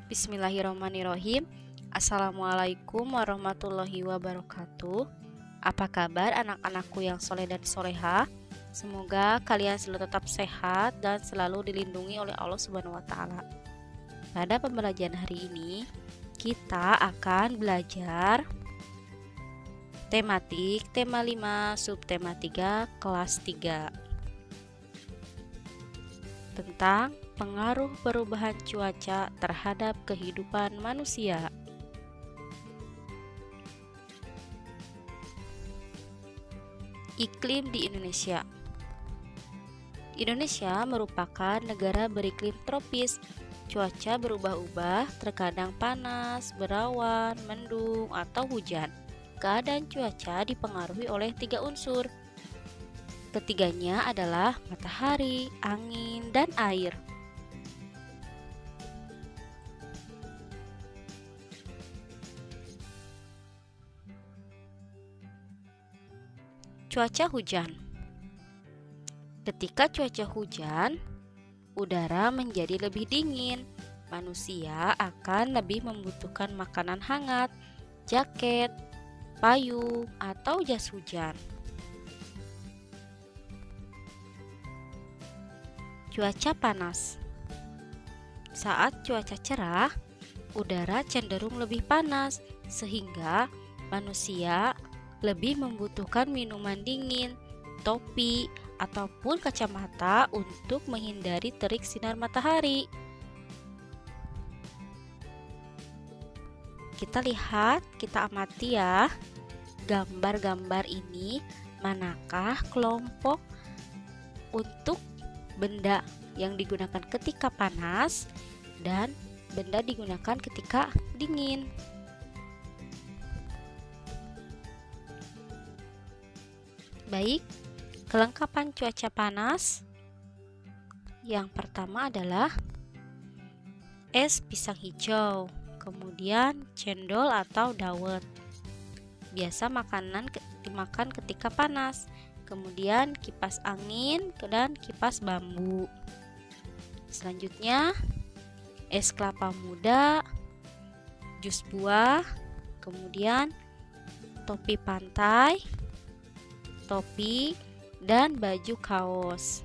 Bismillahirrahmanirrahim. Assalamualaikum warahmatullahi wabarakatuh. Apa kabar anak-anakku yang soleh dan soleha? Semoga kalian selalu tetap sehat dan selalu dilindungi oleh Allah Subhanahu wa Ta'ala. Pada pembelajaran hari ini, kita akan belajar tematik tema 5 subtema 3 kelas 3 tentang pengaruh perubahan cuaca terhadap kehidupan manusia. Iklim di Indonesia. Indonesia merupakan negara beriklim tropis. Cuaca berubah-ubah, terkadang panas, berawan, mendung, atau hujan. Keadaan cuaca dipengaruhi oleh 3 unsur. Ketiganya adalah matahari, angin, dan air. Cuaca hujan. Ketika cuaca hujan, udara menjadi lebih dingin. Manusia akan lebih membutuhkan makanan hangat, jaket, payung, atau jas hujan. Cuaca panas. Saat cuaca cerah, udara cenderung lebih panas, sehingga manusia lebih membutuhkan minuman dingin, topi, ataupun kacamata untuk menghindari terik sinar matahari. Kita lihat, kita amati ya, gambar-gambar ini manakah kelompok untuk benda yang digunakan ketika panas dan benda digunakan ketika dingin. Baik, kelengkapan cuaca panas. Yang pertama adalah es pisang hijau, kemudian cendol atau dawet. Biasa makanan dimakan ketika panas. Kemudian kipas angin dan kipas bambu. Selanjutnya es kelapa muda, jus buah, kemudian topi pantai, topi, dan baju kaos.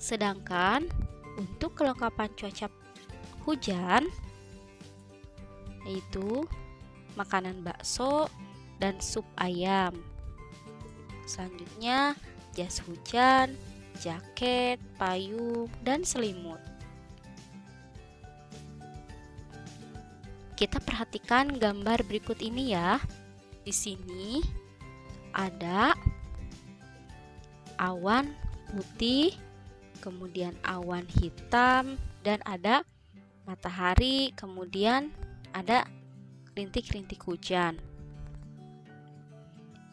Sedangkan untuk kelengkapan cuaca hujan yaitu makanan bakso dan sup ayam. Selanjutnya jas hujan, jaket, payung, dan selimut. Kita perhatikan gambar berikut ini ya. Di sini ada awan putih, kemudian awan hitam, dan ada matahari, kemudian ada rintik-rintik hujan.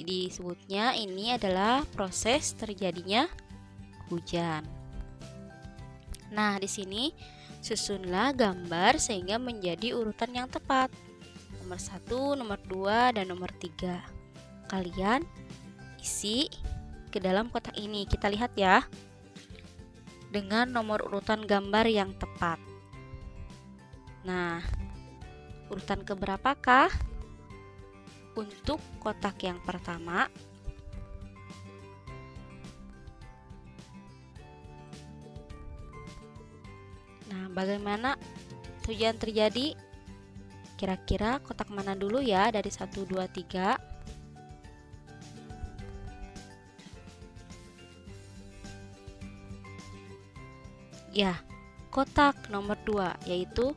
Disebutnya ini adalah proses terjadinya hujan. Nah, di sini susunlah gambar sehingga menjadi urutan yang tepat. Nomor 1, nomor 2, dan nomor 3. Kalian isi ke dalam kotak ini. Kita lihat ya. Dengan nomor urutan gambar yang tepat. Nah, urutan keberapakah? Untuk kotak yang pertama, nah bagaimana hujan terjadi? Kira-kira kotak mana dulu ya dari 1, 2, 3? Ya, kotak nomor 2 yaitu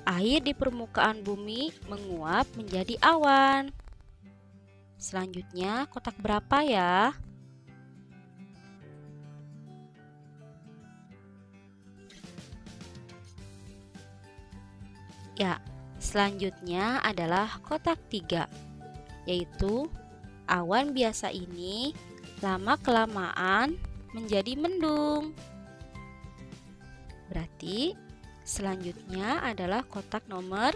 air di permukaan bumi menguap menjadi awan. Selanjutnya kotak berapa ya? Ya, selanjutnya adalah kotak 3, yaitu awan biasa ini lama-kelamaan menjadi mendung. Berarti selanjutnya adalah kotak nomor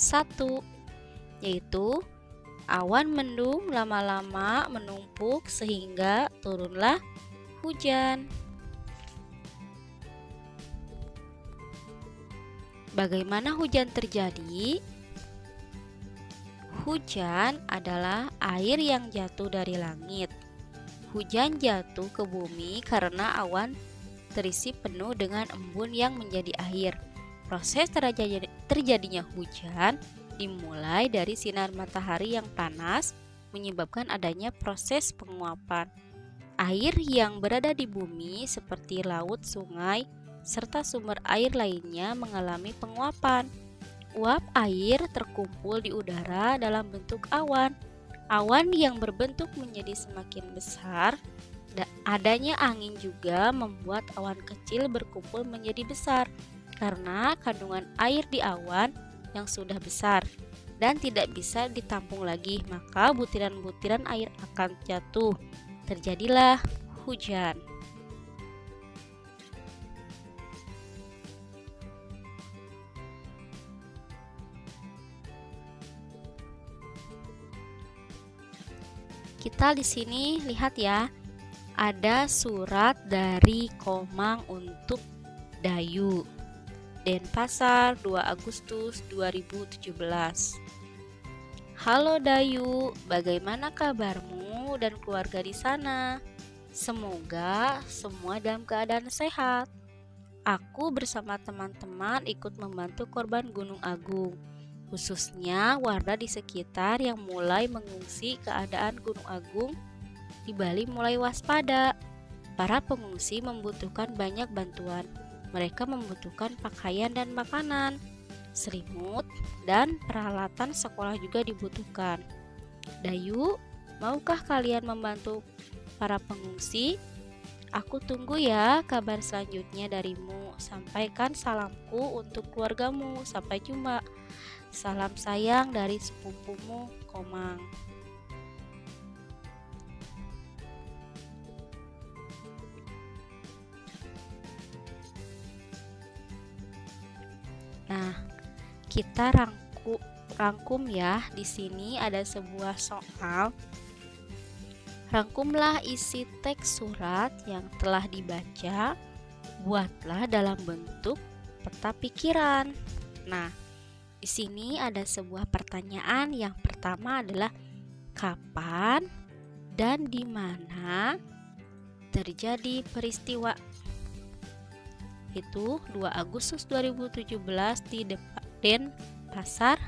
1, yaitu awan mendung lama-lama menumpuk sehingga turunlah hujan. Bagaimana hujan terjadi? Hujan adalah air yang jatuh dari langit. Hujan jatuh ke bumi karena awan terisi penuh dengan embun yang menjadi air. Proses terjadinya hujan dimulai dari sinar matahari yang panas, menyebabkan adanya proses penguapan. Air yang berada di bumi seperti laut, sungai, serta sumber air lainnya mengalami penguapan. Uap air terkumpul di udara dalam bentuk awan. Awan yang berbentuk menjadi semakin besar. Adanya angin juga membuat awan kecil berkumpul menjadi besar karena kandungan air di awan yang sudah besar dan tidak bisa ditampung lagi, maka butiran-butiran air akan jatuh. Terjadilah hujan. Kita di sini lihat ya, ada surat dari Komang untuk Dayu. Denpasar, 2 Agustus 2017. Halo Dayu, bagaimana kabarmu dan keluarga di sana? Semoga semua dalam keadaan sehat. Aku bersama teman-teman ikut membantu korban Gunung Agung, khususnya warga di sekitar yang mulai mengungsi. Keadaan Gunung Agung di Bali mulai waspada. Para pengungsi membutuhkan banyak bantuan. Mereka membutuhkan pakaian dan makanan, selimut, dan peralatan sekolah juga dibutuhkan. Dayu, maukah kalian membantu para pengungsi? Aku tunggu ya kabar selanjutnya darimu. Sampaikan salamku untuk keluargamu. Sampai jumpa. Salam sayang dari sepupumu, Komang. Nah, kita rangkum ya. Di sini ada sebuah soal. Rangkumlah isi teks surat yang telah dibaca. Buatlah dalam bentuk peta pikiran. Nah, di sini ada sebuah pertanyaan. Yang pertama adalah kapan dan di mana terjadi peristiwa? Itu 2 Agustus 2017 di Denpasar,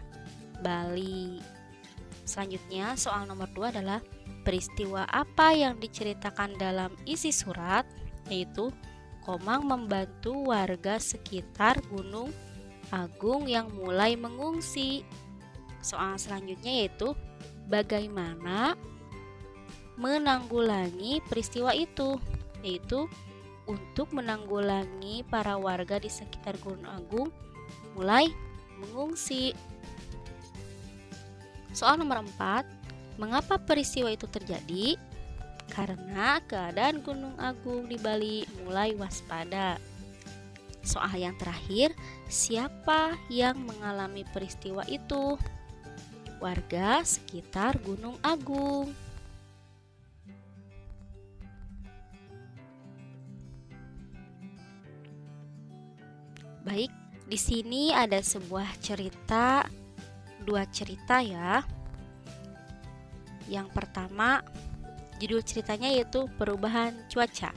Bali. Selanjutnya soal nomor 2 adalah peristiwa apa yang diceritakan dalam isi surat? Yaitu Komang membantu warga sekitar Gunung Agung yang mulai mengungsi. Soal selanjutnya yaitu bagaimana menanggulangi peristiwa itu? Yaitu untuk menanggulangi para warga di sekitar Gunung Agung mulai mengungsi. Soal nomor 4, mengapa peristiwa itu terjadi? Karena keadaan Gunung Agung di Bali mulai waspada. Soal yang terakhir, siapa yang mengalami peristiwa itu? Warga sekitar Gunung Agung. Baik, di sini ada sebuah cerita, 2 cerita ya. Yang pertama, judul ceritanya yaitu perubahan cuaca.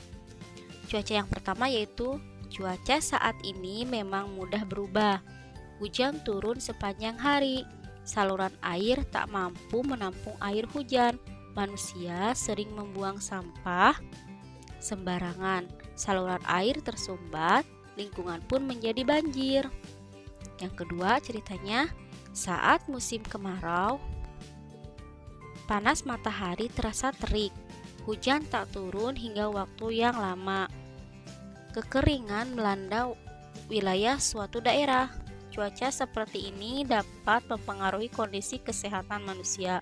Cuaca yang pertama yaitu cuaca saat ini memang mudah berubah. Hujan turun sepanjang hari. Saluran air tak mampu menampung air hujan. Manusia sering membuang sampah sembarangan. Saluran air tersumbat. Lingkungan pun menjadi banjir. Yang kedua ceritanya, saat musim kemarau, panas matahari terasa terik. Hujan tak turun hingga waktu yang lama. Kekeringan melanda wilayah suatu daerah. Cuaca seperti ini dapat mempengaruhi kondisi kesehatan manusia.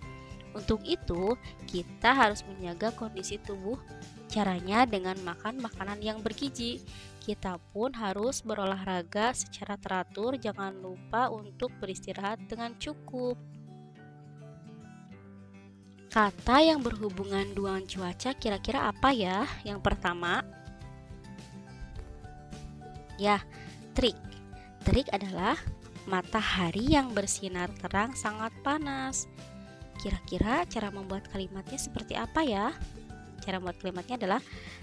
Untuk itu, kita harus menjaga kondisi tubuh. Caranya dengan makan makanan yang bergizi. Kita pun harus berolahraga secara teratur, jangan lupa untuk beristirahat dengan cukup. Kata yang berhubungan dengan cuaca kira-kira apa ya? Yang pertama, ya, trik. Terik adalah matahari yang bersinar terang sangat panas. Kira-kira cara membuat kalimatnya seperti apa ya? Cara membuat kalimatnya adalah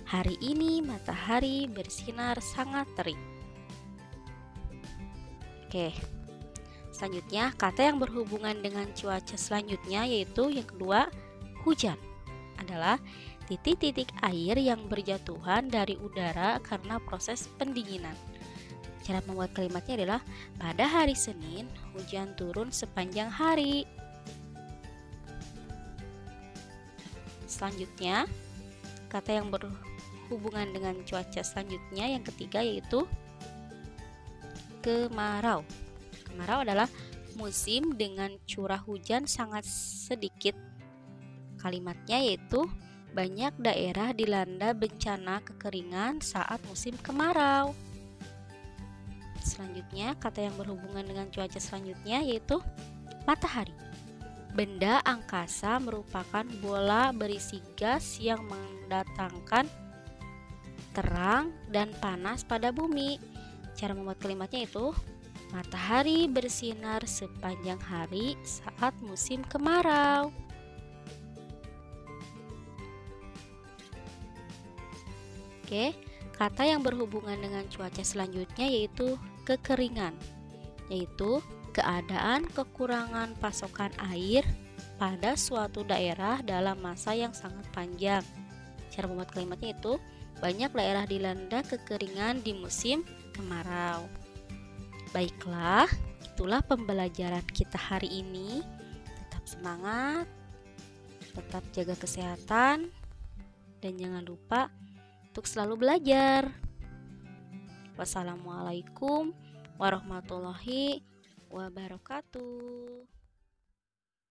hari ini matahari bersinar sangat terik. Oke. Selanjutnya, kata yang berhubungan dengan cuaca selanjutnya yaitu yang kedua, hujan. Adalah titik-titik air yang berjatuhan dari udara karena proses pendinginan. Cara membuat kalimatnya adalah pada hari Senin hujan turun sepanjang hari. Selanjutnya, kata yang berhubungan dengan cuaca selanjutnya yang ketiga yaitu kemarau. Kemarau adalah musim dengan curah hujan sangat sedikit. Kalimatnya yaitu banyak daerah dilanda bencana kekeringan saat musim kemarau. Selanjutnya, kata yang berhubungan dengan cuaca selanjutnya yaitu matahari. Benda angkasa merupakan bola berisi gas yang mendatangkan terang dan panas pada bumi. Cara membuat kalimatnya itu matahari bersinar sepanjang hari saat musim kemarau. Oke, kata yang berhubungan dengan cuaca selanjutnya yaitu kekeringan, yaitu keadaan kekurangan pasokan air pada suatu daerah dalam masa yang sangat panjang. Cara membuat kalimatnya itu banyak daerah dilanda kekeringan di musim kemarau. Baiklah, itulah pembelajaran kita hari ini. Tetap semangat, tetap jaga kesehatan, dan jangan lupa untuk selalu belajar. Wassalamualaikum warahmatullahi wabarakatuh.